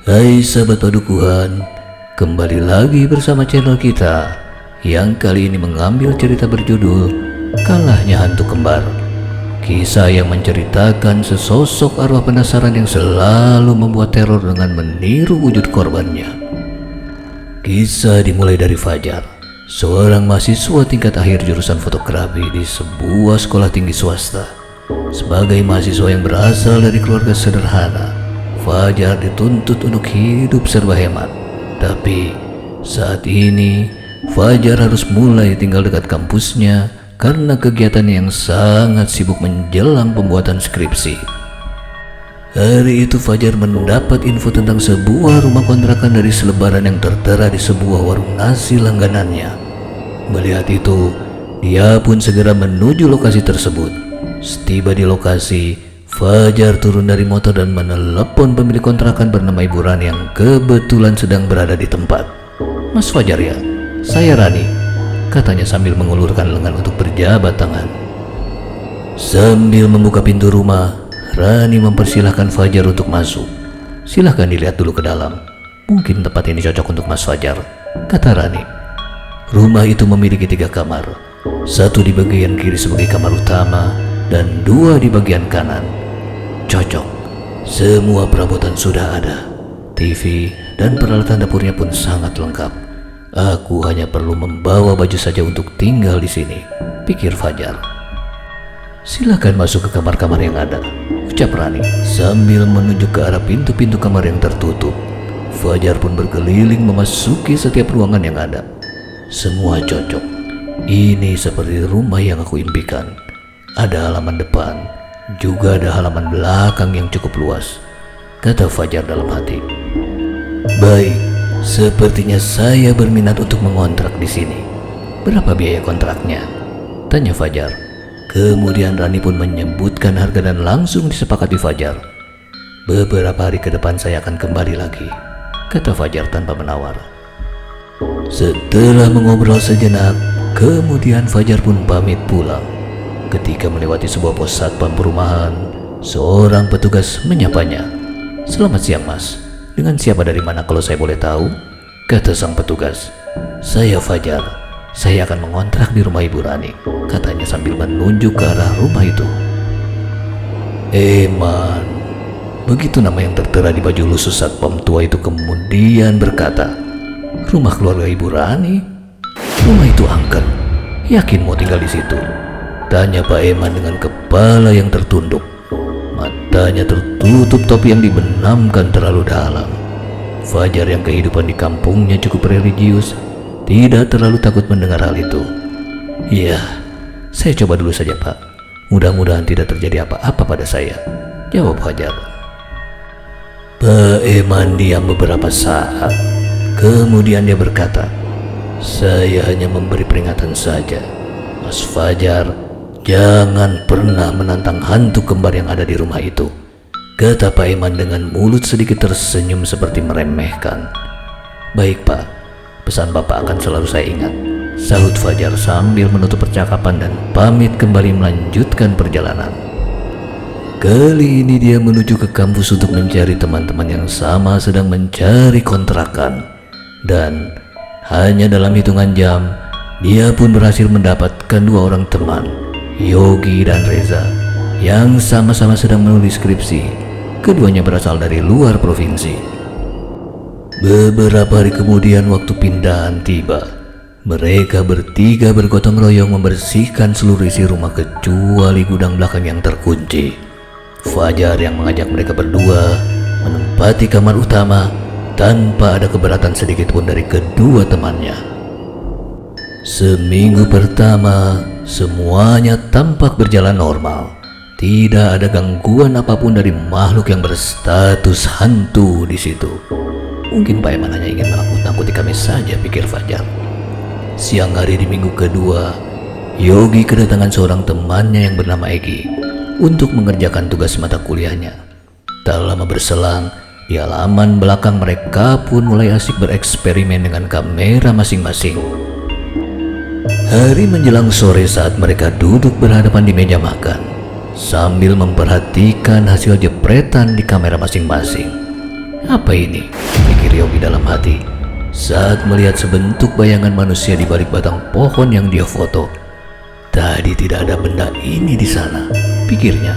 Hai sahabat padukuhan, kembali lagi bersama channel kita yang kali ini mengambil cerita berjudul Kalahnya Hantu Kembar. Kisah yang menceritakan sesosok arwah penasaran yang selalu membuat teror dengan meniru wujud korbannya. Kisah dimulai dari Fajar, seorang mahasiswa tingkat akhir jurusan fotografi di sebuah sekolah tinggi swasta. Sebagai mahasiswa yang berasal dari keluarga sederhana, Fajar dituntut untuk hidup serba hemat. Tapi saat ini Fajar harus mulai tinggal dekat kampusnya karena kegiatan yang sangat sibuk menjelang pembuatan skripsi. Hari itu Fajar mendapat info tentang sebuah rumah kontrakan dari selebaran yang tertera di sebuah warung nasi langganannya. Melihat itu, dia pun segera menuju lokasi tersebut. Setiba di lokasi, Fajar turun dari motor dan menelepon pemilik kontrakan bernama Ibu Rani yang kebetulan sedang berada di tempat. "Mas Fajar ya? Saya Rani," katanya sambil mengulurkan lengan untuk berjabat tangan. Sambil membuka pintu rumah, Rani mempersilahkan Fajar untuk masuk. "Silahkan dilihat dulu ke dalam. Mungkin tempat ini cocok untuk Mas Fajar," kata Rani. Rumah itu memiliki 3 kamar. Satu di bagian kiri sebagai kamar utama dan 2 di bagian kanan. Cocok, semua perabotan sudah ada. TV dan peralatan dapurnya pun sangat lengkap. Aku hanya perlu membawa baju saja untuk tinggal di sini, pikir Fajar. "Silakan masuk ke kamar-kamar yang ada," ucap Rani sambil menunjuk ke arah pintu-pintu kamar yang tertutup. Fajar pun berkeliling memasuki setiap ruangan yang ada. Semua cocok. Ini seperti rumah yang aku impikan. Ada halaman depan, juga ada halaman belakang yang cukup luas, kata Fajar dalam hati. "Baik, sepertinya saya berminat untuk mengontrak di sini. Berapa biaya kontraknya?" tanya Fajar. Kemudian Rani pun menyebutkan harga dan langsung disepakati Fajar. "Beberapa hari ke depan saya akan kembali lagi," kata Fajar tanpa menawar. Setelah mengobrol sejenak, kemudian Fajar pun pamit pulang. Ketika melewati sebuah pos satpam perumahan, seorang petugas menyapanya. "Selamat siang Mas, dengan siapa dari mana kalau saya boleh tahu?" kata sang petugas. "Saya Fajar, saya akan mengontrak di rumah Ibu Rani," katanya sambil menunjuk ke arah rumah itu. "Eman," begitu nama yang tertera di baju lusuh satpam tua itu kemudian berkata, "Rumah keluarga Ibu Rani? Rumah itu angker. Yakin mau tinggal di situ?" tanya Pak Eman dengan kepala yang tertunduk. Matanya tertutup topi yang dibenamkan terlalu dalam. Fajar yang kehidupan di kampungnya cukup religius tidak terlalu takut mendengar hal itu. "Iya, saya coba dulu saja Pak. Mudah-mudahan tidak terjadi apa-apa pada saya," jawab Fajar. Pak Eman diam beberapa saat. Kemudian dia berkata, "Saya hanya memberi peringatan saja. Mas Fajar, jangan pernah menantang hantu kembar yang ada di rumah itu," kata Pak Eman dengan mulut sedikit tersenyum seperti meremehkan. "Baik Pak, pesan Bapak akan selalu saya ingat," sahut Fajar sambil menutup percakapan dan pamit kembali melanjutkan perjalanan. Kali ini dia menuju ke kampus untuk mencari teman-teman yang sama sedang mencari kontrakan. Dan hanya dalam hitungan jam, dia pun berhasil mendapatkan 2 orang teman, Yogi dan Reza, yang sama-sama sedang menulis skripsi. Keduanya berasal dari luar provinsi. Beberapa hari kemudian waktu pindahan tiba. Mereka bertiga bergotong royong membersihkan seluruh isi rumah kecuali gudang belakang yang terkunci. Fajar yang mengajak mereka berdua menempati kamar utama tanpa ada keberatan sedikit pun dari kedua temannya. Seminggu pertama, semuanya tampak berjalan normal. Tidak ada gangguan apapun dari makhluk yang berstatus hantu di situ. Mungkin Pak Eman hanya ingin menakut-nakuti kami saja, pikir Fajar. Siang hari di minggu kedua, Yogi kedatangan seorang temannya yang bernama Egi untuk mengerjakan tugas mata kuliahnya. Tak lama berselang, di halaman belakang mereka pun mulai asik bereksperimen dengan kamera masing-masing. Hari menjelang sore saat mereka duduk berhadapan di meja makan sambil memperhatikan hasil jepretan di kamera masing-masing. Apa ini? Pikir Yogi dalam hati saat melihat sebentuk bayangan manusia di balik batang pohon yang dia foto. Tadi tidak ada benda ini di sana, pikirnya.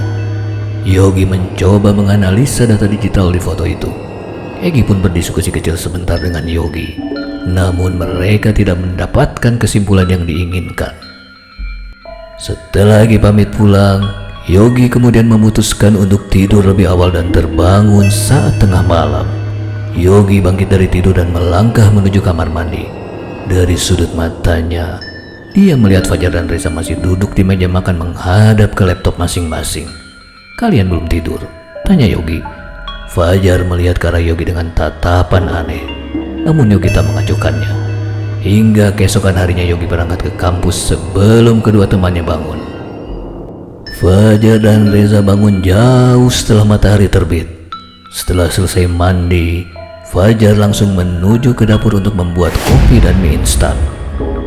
Yogi mencoba menganalisa data digital di foto itu. Egi pun berdiskusi kecil sebentar dengan Yogi, namun mereka tidak mendapatkan kesimpulan yang diinginkan. Setelah Egi pamit pulang, Yogi kemudian memutuskan untuk tidur lebih awal dan terbangun saat tengah malam. Yogi bangkit dari tidur dan melangkah menuju kamar mandi. Dari sudut matanya, dia melihat Fajar dan Reza masih duduk di meja makan menghadap ke laptop masing-masing. "Kalian belum tidur?" tanya Yogi. Fajar melihat ke arah Yogi dengan tatapan aneh, namun Yogi tak mengacuhkannya. Hingga keesokan harinya Yogi berangkat ke kampus sebelum kedua temannya bangun. Fajar dan Reza bangun jauh setelah matahari terbit. Setelah selesai mandi, Fajar langsung menuju ke dapur untuk membuat kopi dan mie instan.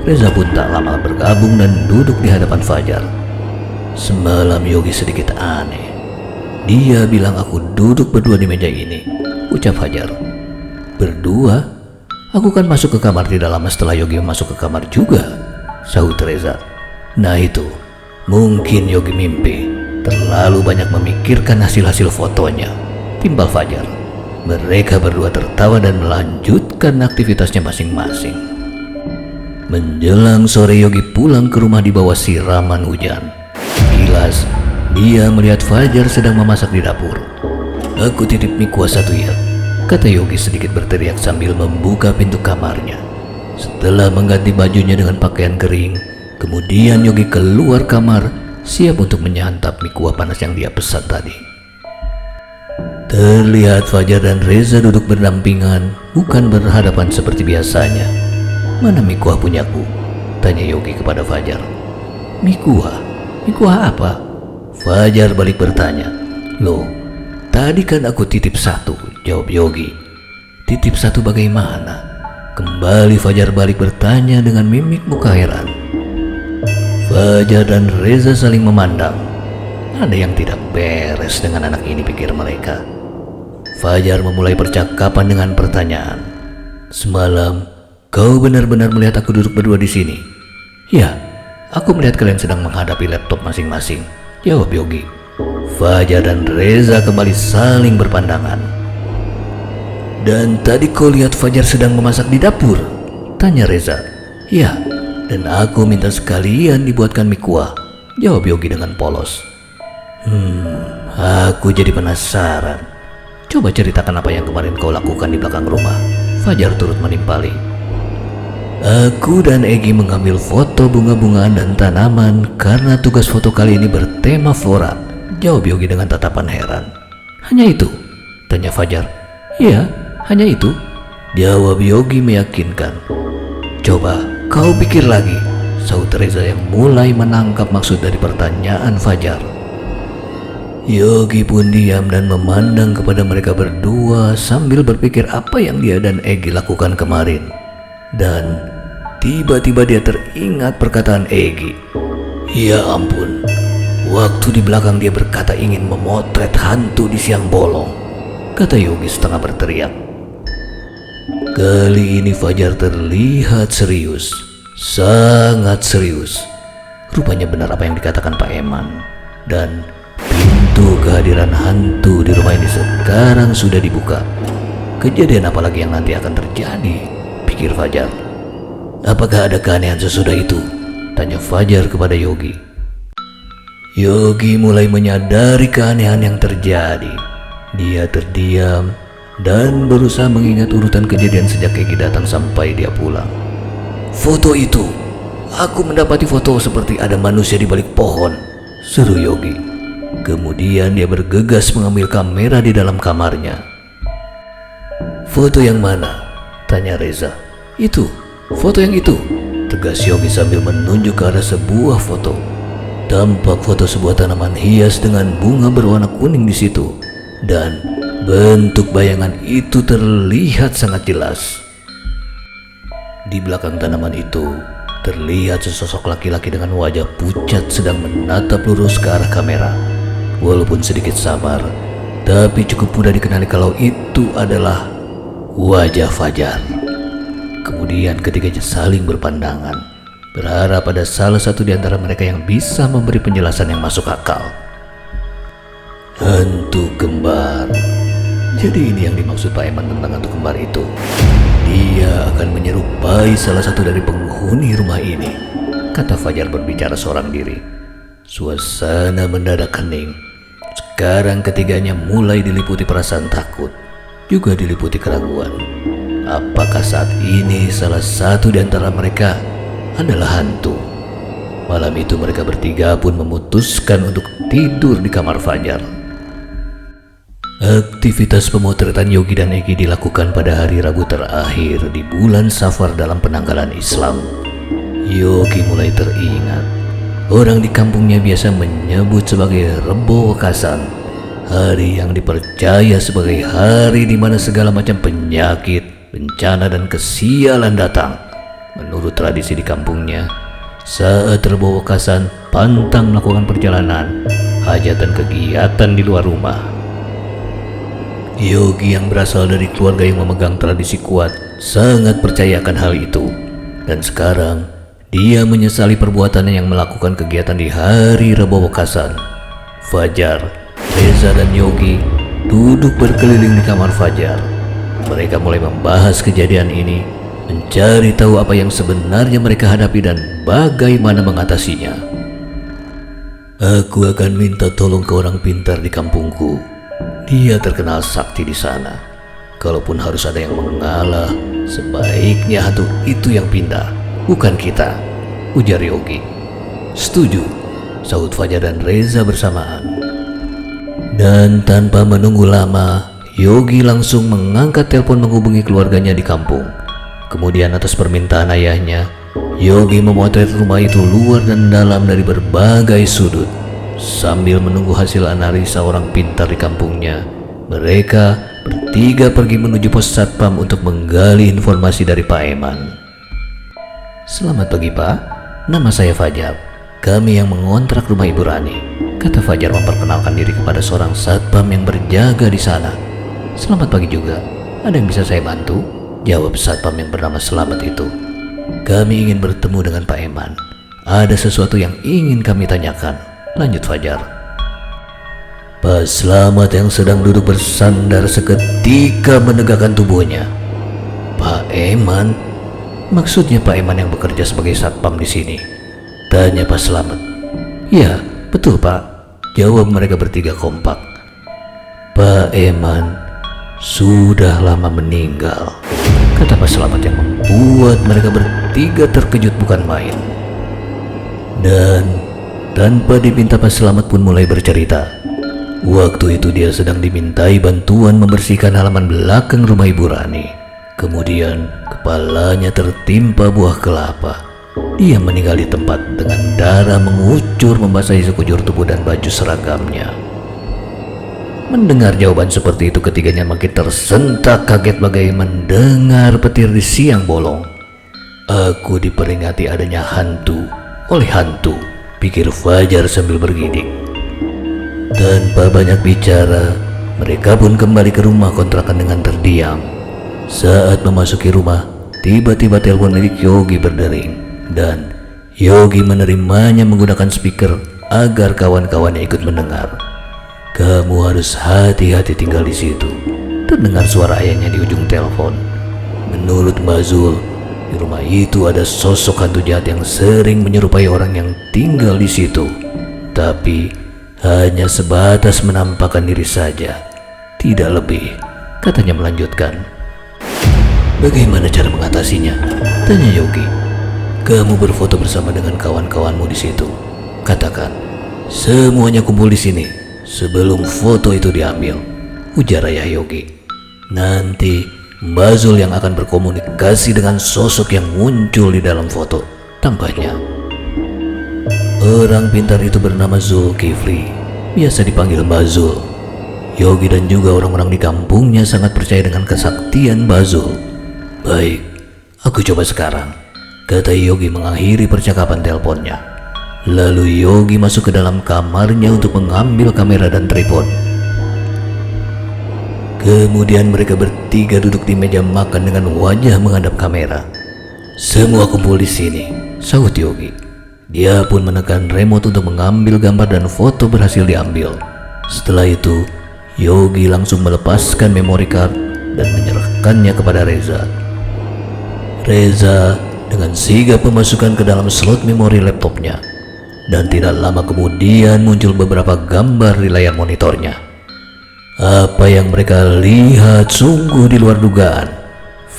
Reza pun tak lama bergabung dan duduk di hadapan Fajar. Semalam Yogi sedikit aneh. Dia bilang aku duduk berdua di meja ini, ucap Fajar. Berdua? Aku kan masuk ke kamar tidak lama setelah Yogi masuk ke kamar juga, sahut Reza. Nah itu, mungkin Yogi mimpi, terlalu banyak memikirkan hasil-hasil fotonya, timbal Fajar. Mereka berdua tertawa dan melanjutkan aktivitasnya masing-masing. Menjelang sore Yogi pulang ke rumah di bawah siraman hujan. Kilas, dia melihat Fajar sedang memasak di dapur. "Aku titip mie kuah satu ya," kata Yogi sedikit berteriak sambil membuka pintu kamarnya. Setelah mengganti bajunya dengan pakaian kering, kemudian Yogi keluar kamar siap untuk menyantap mie kuah panas yang dia pesan tadi. Terlihat Fajar dan Reza duduk berdampingan, bukan berhadapan seperti biasanya. "Mana mie kuah punyaku?" tanya Yogi kepada Fajar. "Mie kuah? Mie kuah apa?" Fajar balik bertanya. "Loh, tadi kan aku titip satu," jawab Yogi. "Titip satu bagaimana?" Kembali Fajar balik bertanya dengan mimik muka heran. Fajar dan Reza saling memandang. Ada yang tidak beres dengan anak ini, pikir mereka. Fajar memulai percakapan dengan pertanyaan. "Semalam, kau benar-benar melihat aku duduk berdua di sini?" "Ya, aku melihat kalian sedang menghadapi laptop masing-masing," jawab Yogi. Fajar dan Reza kembali saling berpandangan. "Dan tadi kau lihat Fajar sedang memasak di dapur?" tanya Reza. "Ya, dan aku minta sekalian dibuatkan mie kuah," jawab Yogi dengan polos. Aku jadi penasaran. Coba ceritakan apa yang kemarin kau lakukan di belakang rumah." Fajar turut menimpali. "Aku dan Egi mengambil foto bunga-bungaan dan tanaman karena tugas foto kali ini bertema flora," jawab Yogi dengan tatapan heran. "Hanya itu?" tanya Fajar. "Iya, hanya itu," jawab Yogi meyakinkan. "Coba kau pikir lagi," sahut Reza yang mulai menangkap maksud dari pertanyaan Fajar. Yogi pun diam dan memandang kepada mereka berdua sambil berpikir apa yang dia dan Egi lakukan kemarin. Dan tiba-tiba dia teringat perkataan Egi. "Ya ampun, waktu di belakang dia berkata ingin memotret hantu di siang bolong," kata Yogi setengah berteriak. Kali ini Fajar terlihat serius, sangat serius. Rupanya benar apa yang dikatakan Pak Eman. Dan pintu kehadiran hantu di rumah ini sekarang sudah dibuka. Kejadian apa lagi yang nanti akan terjadi, pikir Fajar. "Apakah ada keanehan sesudah itu?" tanya Fajar kepada Yogi. Yogi mulai menyadari keanehan yang terjadi. Dia terdiam dan berusaha mengingat urutan kejadian sejak Egi datang sampai dia pulang. "Foto itu, aku mendapati foto seperti ada manusia di balik pohon," seru Yogi. Kemudian dia bergegas mengambil kamera di dalam kamarnya. "Foto yang mana?" tanya Reza. "Itu, foto yang itu," tegas Yogi sambil menunjuk ke arah sebuah foto. Tampak foto sebuah tanaman hias dengan bunga berwarna kuning di situ, dan bentuk bayangan itu terlihat sangat jelas. Di belakang tanaman itu terlihat sesosok laki-laki dengan wajah pucat sedang menatap lurus ke arah kamera. Walaupun sedikit samar, tapi cukup mudah dikenali kalau itu adalah wajah Fajar. Kemudian ketiganya saling berpandangan, berharap ada salah satu di antara mereka yang bisa memberi penjelasan yang masuk akal. Hantu kembar. Jadi ini yang dimaksud Pak Eman tentang hantu kembar itu. Dia akan menyerupai salah satu dari penghuni rumah ini, kata Fajar berbicara seorang diri. Suasana mendadak hening. Sekarang ketiganya mulai diliputi perasaan takut, juga diliputi keraguan. Apakah saat ini salah satu di antara mereka adalah hantu? Malam itu mereka bertiga pun memutuskan untuk tidur di kamar Fajar. Aktivitas pemotretan Yogi dan Egi dilakukan pada hari Rabu terakhir di bulan Safar dalam penanggalan Islam. Yogi mulai teringat. Orang di kampungnya biasa menyebut sebagai Rebo Wekasan, hari yang dipercaya sebagai hari di mana segala macam penyakit, bencana dan kesialan datang. Menurut tradisi di kampungnya, saat Rebo Wekasan pantang melakukan perjalanan, hajat dan kegiatan di luar rumah. Yogi yang berasal dari keluarga yang memegang tradisi kuat sangat percaya akan hal itu, dan sekarang dia menyesali perbuatannya yang melakukan kegiatan di hari Rebo Wekasan. Fajar, Reza dan Yogi duduk berkeliling di kamar Fajar. Mereka mulai membahas kejadian ini, mencari tahu apa yang sebenarnya mereka hadapi dan bagaimana mengatasinya. Aku akan minta tolong ke orang pintar di kampungku. Dia terkenal sakti di sana. Kalaupun harus ada yang mengalah, sebaiknya hantu itu yang pindah, bukan kita, ujar Yogi. Setuju, sahut Fajar dan Reza bersamaan. Dan tanpa menunggu lama, Yogi langsung mengangkat telepon menghubungi keluarganya di kampung. Kemudian atas permintaan ayahnya, Yogi memotret rumah itu luar dan dalam dari berbagai sudut. Sambil menunggu hasil analisa orang pintar di kampungnya, mereka bertiga pergi menuju pos satpam untuk menggali informasi dari Pak Eman. Selamat pagi Pak, nama saya Fajar. Kami yang mengontrak rumah Ibu Rani, kata Fajar memperkenalkan diri kepada seorang satpam yang berjaga di sana. Selamat pagi juga, ada yang bisa saya bantu? Jawab satpam yang bernama Selamat itu. Kami ingin bertemu dengan Pak Eman. Ada sesuatu yang ingin kami tanyakan, lanjut Fajar. Pak Selamat yang sedang duduk bersandar seketika menegakkan tubuhnya. Pak Eman? Maksudnya Pak Eman yang bekerja sebagai satpam di sini? Tanya Pak Selamat. Ya, betul Pak, jawab mereka bertiga kompak. Pak Eman sudah lama meninggal, kata Pak Selamat yang membuat mereka bertiga terkejut bukan main. Dan tanpa diminta Pak Selamat pun mulai bercerita. Waktu itu dia sedang dimintai bantuan membersihkan halaman belakang rumah Ibu Rani. Kemudian kepalanya tertimpa buah kelapa. Dia meninggal di tempat dengan darah mengucur membasahi sekujur tubuh dan baju seragamnya. Mendengar jawaban seperti itu, ketiganya makin tersentak kaget bagai mendengar petir di siang bolong. Aku diperingati adanya hantu oleh hantu, pikir Fajar sambil bergidik. Tanpa banyak bicara, mereka pun kembali ke rumah kontrakan dengan terdiam. Saat memasuki rumah, tiba-tiba telepon milik Yogi berdering, dan Yogi menerimanya menggunakan speaker agar kawan-kawannya ikut mendengar. Kamu harus hati-hati tinggal di situ, terdengar suara ayahnya di ujung telepon. Menurut Mbak Zul, di rumah itu ada sosok hantu jahat yang sering menyerupai orang yang tinggal di situ, tapi hanya sebatas menampakkan diri saja, tidak lebih, katanya melanjutkan. Bagaimana cara mengatasinya? Tanya Yogi. Kamu berfoto bersama dengan kawan-kawanmu di situ. Katakan, semuanya kumpul di sini sebelum foto itu diambil, ujar ayah Yogi. Nanti Mbak Zul yang akan berkomunikasi dengan sosok yang muncul di dalam foto, tambahnya. Orang pintar itu bernama Zulkifli, biasa dipanggil Mbak Zul. Yogi dan juga orang-orang di kampungnya sangat percaya dengan kesaktian Mbak Zul. Baik, aku coba sekarang, kata Yogi mengakhiri percakapan teleponnya. Lalu Yogi masuk ke dalam kamarnya untuk mengambil kamera dan tripod. Kemudian mereka bertiga duduk di meja makan dengan wajah menghadap kamera. "Semua kumpul di sini," sahut Yogi. Dia pun menekan remote untuk mengambil gambar dan foto berhasil diambil. Setelah itu, Yogi langsung melepaskan memory card dan menyerahkannya kepada Reza. Reza dengan sigap memasukkan ke dalam slot memori laptopnya, dan tidak lama kemudian muncul beberapa gambar di layar monitornya. Apa yang mereka lihat sungguh di luar dugaan.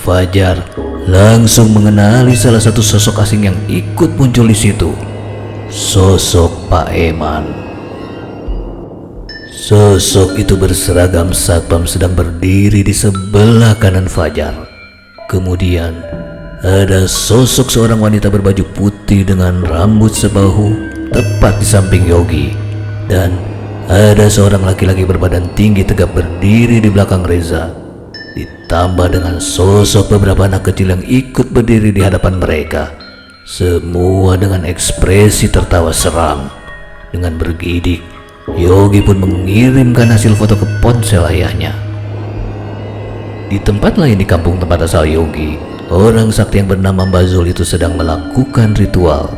Fajar langsung mengenali salah satu sosok asing yang ikut muncul di situ. Sosok Pak Eman. Sosok itu berseragam satpam sedang berdiri di sebelah kanan Fajar. Kemudian ada sosok seorang wanita berbaju putih dengan rambut sebahu tepat di samping Yogi, dan ada seorang laki-laki berbadan tinggi tegap berdiri di belakang Reza, ditambah dengan sosok beberapa anak kecil yang ikut berdiri di hadapan mereka, semua dengan ekspresi tertawa seram. Dengan bergidik, Yogi pun mengirimkan hasil foto ke ponsel ayahnya. Di tempat lain di kampung tempat asal Yogi, orang sakti yang bernama Mbak Zul itu sedang melakukan ritual.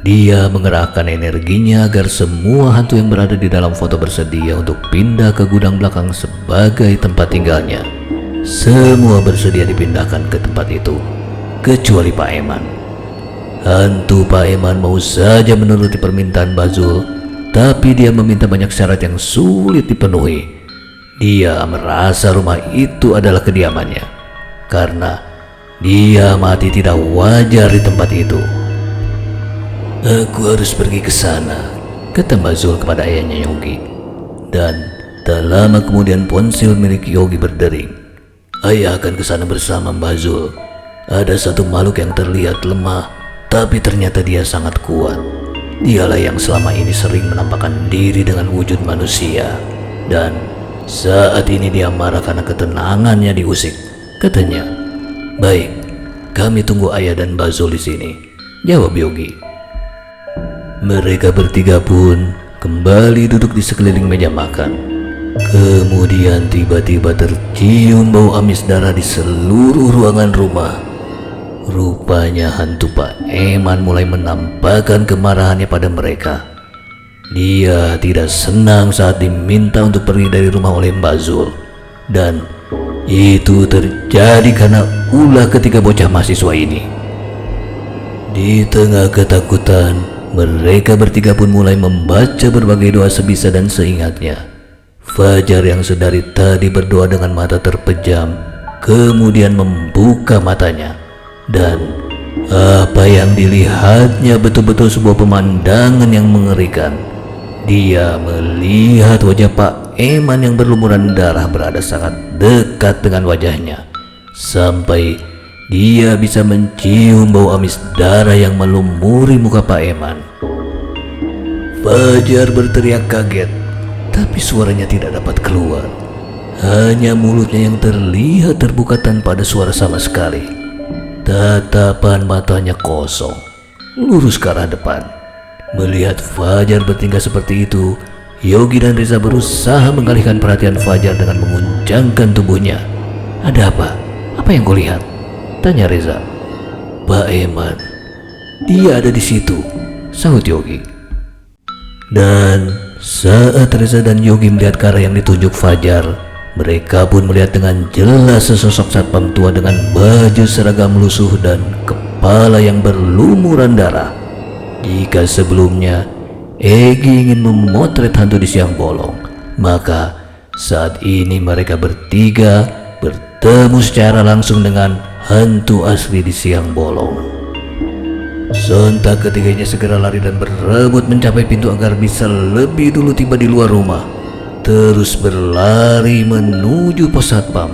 Dia mengerahkan energinya agar semua hantu yang berada di dalam foto bersedia untuk pindah ke gudang belakang sebagai tempat tinggalnya. Semua bersedia dipindahkan ke tempat itu, kecuali Pak Eman. Hantu Pak Eman mau saja menuruti permintaan Mbak Zul, tapi dia meminta banyak syarat yang sulit dipenuhi. Dia merasa rumah itu adalah kediamannya, karena dia mati tidak wajar di tempat itu. "Aku harus pergi ke sana," kata Mbak Zul kepada ayahnya Yogi. Dan tak lama kemudian ponsel milik Yogi berdering. "Ayah akan ke sana bersama Mbak Zul. Ada satu makhluk yang terlihat lemah, tapi ternyata dia sangat kuat. Dialah yang selama ini sering menampakkan diri dengan wujud manusia. Dan saat ini dia marah karena ketenangannya diusik," katanya. "Baik, kami tunggu ayah dan Mbak Zul di sini," jawab Yogi. Mereka bertiga pun kembali duduk di sekeliling meja makan. Kemudian tiba-tiba tercium bau amis darah di seluruh ruangan rumah. Rupanya hantu Pak Eman mulai menampakkan kemarahannya pada mereka. Dia tidak senang saat diminta untuk pergi dari rumah oleh Mbak Zul. Dan itu terjadi karena ulah ketiga bocah mahasiswa ini. Di tengah ketakutan, mereka bertiga pun mulai membaca berbagai doa sebisa dan seingatnya. Fajar yang sedari tadi berdoa dengan mata terpejam, kemudian membuka matanya. Dan apa yang dilihatnya betul-betul sebuah pemandangan yang mengerikan. Dia melihat wajah Pak Eman yang berlumuran darah berada sangat dekat dengan wajahnya, sampai dia bisa mencium bau amis darah yang melumuri muka Pak Eman. Fajar berteriak kaget, tapi suaranya tidak dapat keluar. Hanya mulutnya yang terlihat terbuka tanpa ada suara sama sekali. Tatapan matanya kosong, lurus ke arah depan. Melihat Fajar bertingkah seperti itu, Yogi dan Reza berusaha mengalihkan perhatian Fajar dengan menguncangkan tubuhnya. "Ada apa? Apa yang kau lihat?" tanya Reza. "Pak Eman, dia ada di situ," sahut Yogi. Dan saat Reza dan Yogi melihat ke arah yang ditunjuk Fajar, mereka pun melihat dengan jelas sesosok satpam tua dengan baju seragam lusuh dan kepala yang berlumuran darah. Jika sebelumnya Egi ingin memotret hantu di siang bolong, maka saat ini mereka bertiga bertemu secara langsung dengan hantu asli di siang bolong. Sontak ketiganya segera lari dan berebut mencapai pintu agar bisa lebih dulu tiba di luar rumah, terus berlari menuju pos satpam.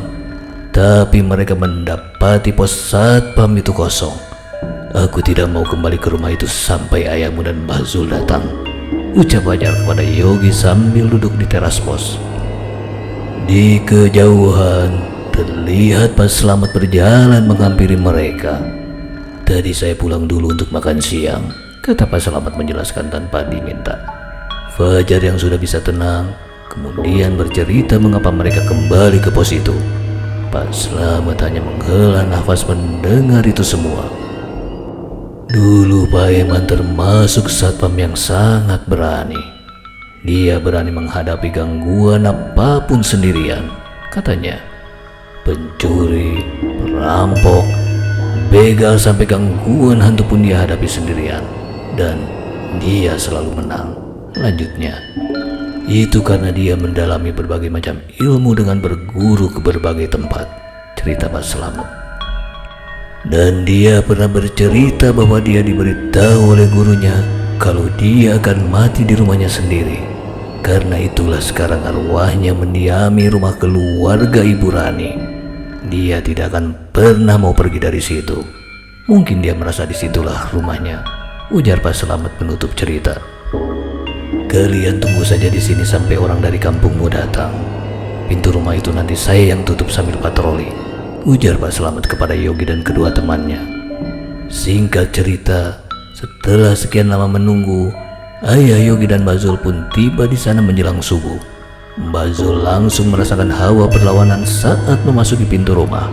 Tapi mereka mendapati pos satpam itu kosong. "Aku tidak mau kembali ke rumah itu sampai ayahmu dan Mbah Zul datang," ucap Fajar kepada Yogi sambil duduk di teras pos. Di kejauhan terlihat Pak Slamet berjalan menghampiri mereka. "Tadi saya pulang dulu untuk makan siang," kata Pak Slamet menjelaskan tanpa diminta. Fajar yang sudah bisa tenang kemudian bercerita mengapa mereka kembali ke pos itu. Pak Slamet hanya menghela nafas mendengar itu semua. Dulu Pak Eman termasuk satpam yang sangat berani. Dia berani menghadapi gangguan apapun sendirian. Katanya, pencuri, perampok, begal sampai gangguan hantu pun dia hadapi sendirian. Dan dia selalu menang. Lanjutnya, itu karena dia mendalami berbagai macam ilmu dengan berguru ke berbagai tempat. Cerita Pak Slamet. Dan dia pernah bercerita bahwa dia diberitahu oleh gurunya kalau dia akan mati di rumahnya sendiri. Karena itulah sekarang arwahnya mendiami rumah keluarga Ibu Rani. Dia tidak akan pernah mau pergi dari situ. Mungkin dia merasa disitulah rumahnya, ujar Pak Slamet penutup cerita. Kalian tunggu saja di sini sampai orang dari kampungmu datang. Pintu rumah itu nanti saya yang tutup sambil patroli, ujar Pak Slamet kepada Yogi dan kedua temannya. Singkat cerita, setelah sekian lama menunggu, ayah Yogi dan Mbak Zul pun tiba di sana menjelang subuh. Mbak Zul langsung merasakan hawa perlawanan saat memasuki pintu rumah.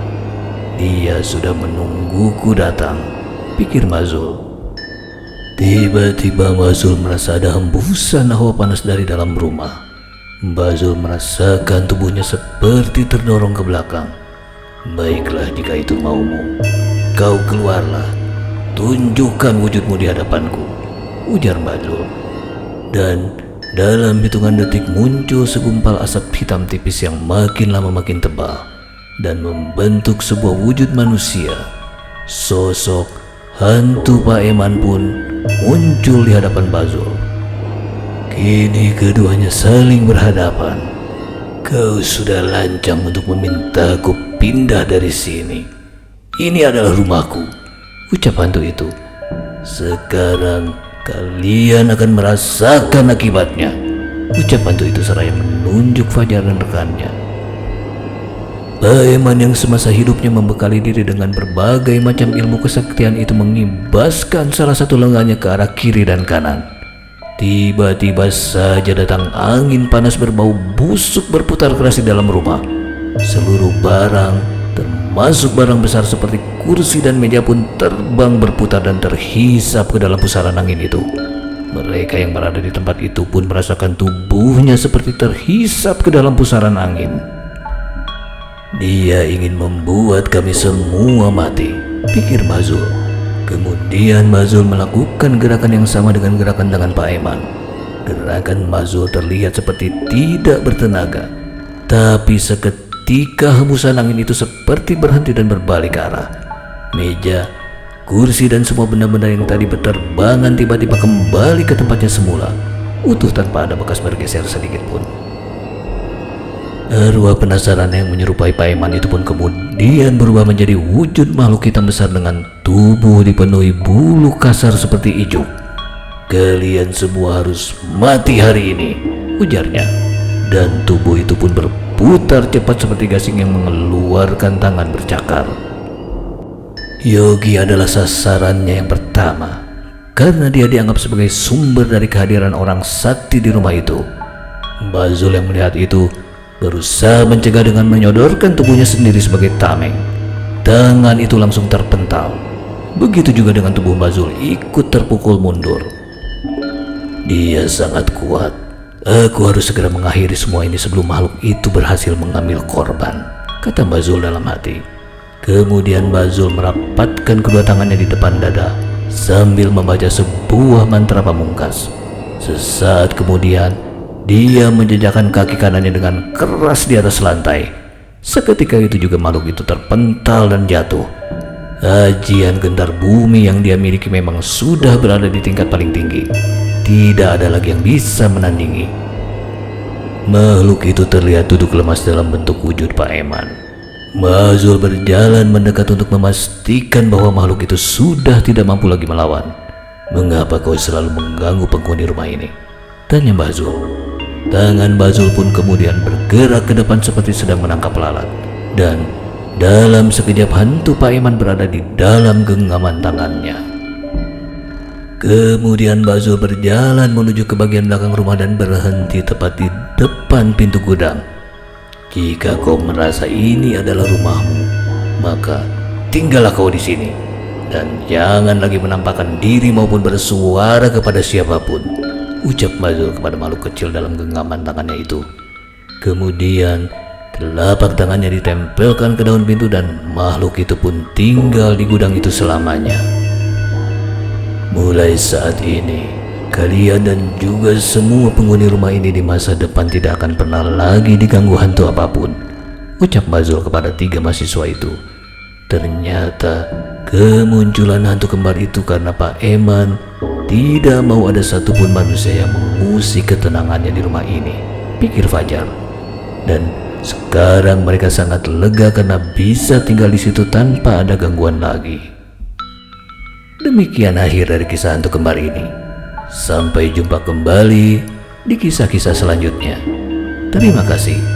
Dia sudah menungguku datang, pikir Mbak Zul. Tiba-tiba Mbak Zul merasa ada hembusan hawa panas dari dalam rumah. Mbak Zul merasakan tubuhnya seperti terdorong ke belakang. Baiklah jika itu maumu, kau keluarlah, tunjukkan wujudmu di hadapanku, ujar Mbak Zul. Dan dalam hitungan detik muncul segumpal asap hitam tipis yang makin lama makin tebal dan membentuk sebuah wujud manusia. Sosok hantu Pak Eman pun muncul di hadapan Mbak Zul. Kini keduanya saling berhadapan. Kau sudah lancang untuk memintaku pindah dari sini. Ini adalah rumahku, ucap hantu itu. Sekarang kalian akan merasakan akibatnya, ucap hantu itu seraya menunjuk Fajar dan rekannya. Pak Eman yang semasa hidupnya membekali diri dengan berbagai macam ilmu kesaktian itu mengibaskan salah satu lengannya ke arah kiri dan kanan. Tiba-tiba saja datang angin panas berbau busuk berputar keras di dalam rumah. Seluruh barang, termasuk barang besar seperti kursi dan meja pun terbang berputar dan terhisap ke dalam pusaran angin itu. Mereka yang berada di tempat itu pun merasakan tubuhnya seperti terhisap ke dalam pusaran angin. Dia ingin membuat kami semua mati, pikir Mbak Zul. Kemudian Mbak Zul melakukan gerakan yang sama dengan gerakan tangan Pak Eman. Gerakan Mbak Zul terlihat seperti tidak bertenaga, tapi seketika hembusan angin itu seperti berhenti dan berbalik arah. Meja, kursi dan semua benda-benda yang tadi berterbangan tiba-tiba kembali ke tempatnya semula, utuh tanpa ada bekas bergeser sedikit pun. Arwah penasaran yang menyerupai Pak Eman itu pun kemudian berubah menjadi wujud makhluk hitam besar dengan tubuh dipenuhi bulu kasar seperti ijuk. Kalian semua harus mati hari ini, ujarnya. Dan tubuh itu pun berputar cepat seperti gasing yang mengeluarkan tangan bercakar. Yogi adalah sasarannya yang pertama, karena dia dianggap sebagai sumber dari kehadiran orang sakti di rumah itu. Mbak Zul yang melihat itu berusaha mencegah dengan menyodorkan tubuhnya sendiri sebagai tameng. Tangan itu langsung terpental. Begitu juga dengan tubuh Mbak Zul ikut terpukul mundur. Dia sangat kuat. Aku harus segera mengakhiri semua ini sebelum makhluk itu berhasil mengambil korban, kata Mbak Zul dalam hati. Kemudian Mbak Zul merapatkan kedua tangannya di depan dada sambil membaca sebuah mantra pamungkas. Sesaat kemudian dia menjejakkan kaki kanannya dengan keras di atas lantai. Seketika itu juga makhluk itu terpental dan jatuh. Ajian gentar bumi yang dia miliki memang sudah berada di tingkat paling tinggi. Tidak ada lagi yang bisa menandingi. Makhluk itu terlihat duduk lemas dalam bentuk wujud Pak Eman. Mbak Zul berjalan mendekat untuk memastikan bahwa makhluk itu sudah tidak mampu lagi melawan. Mengapa kau selalu mengganggu penghuni rumah ini? Tanya Mbak Zul. Tangan Mbak Zul pun kemudian bergerak ke depan seperti sedang menangkap lalat. Dan dalam sekejap hantu Pak Eman berada di dalam genggaman tangannya. Kemudian Mbak Zul berjalan menuju ke bagian belakang rumah dan berhenti tepat di depan pintu gudang. Jika kau merasa ini adalah rumahmu, maka tinggallah kau di sini. Dan jangan lagi menampakkan diri maupun bersuara kepada siapapun, ucap Mazul kepada makhluk kecil dalam genggaman tangannya itu. Kemudian telapak tangannya ditempelkan ke daun pintu dan makhluk itu pun tinggal di gudang itu selamanya. Mulai saat ini, kalian dan juga semua penghuni rumah ini di masa depan tidak akan pernah lagi diganggu hantu apapun, ucap Mazul kepada 3 mahasiswa itu. Ternyata kemunculan hantu kembar itu karena Pak Eman tidak mau ada satupun manusia yang mengusik ketenangannya di rumah ini, pikir Fajar. Dan sekarang mereka sangat lega karena bisa tinggal di situ tanpa ada gangguan lagi. Demikian akhir dari kisah hantu kembar ini. Sampai jumpa kembali di kisah-kisah selanjutnya. Terima kasih.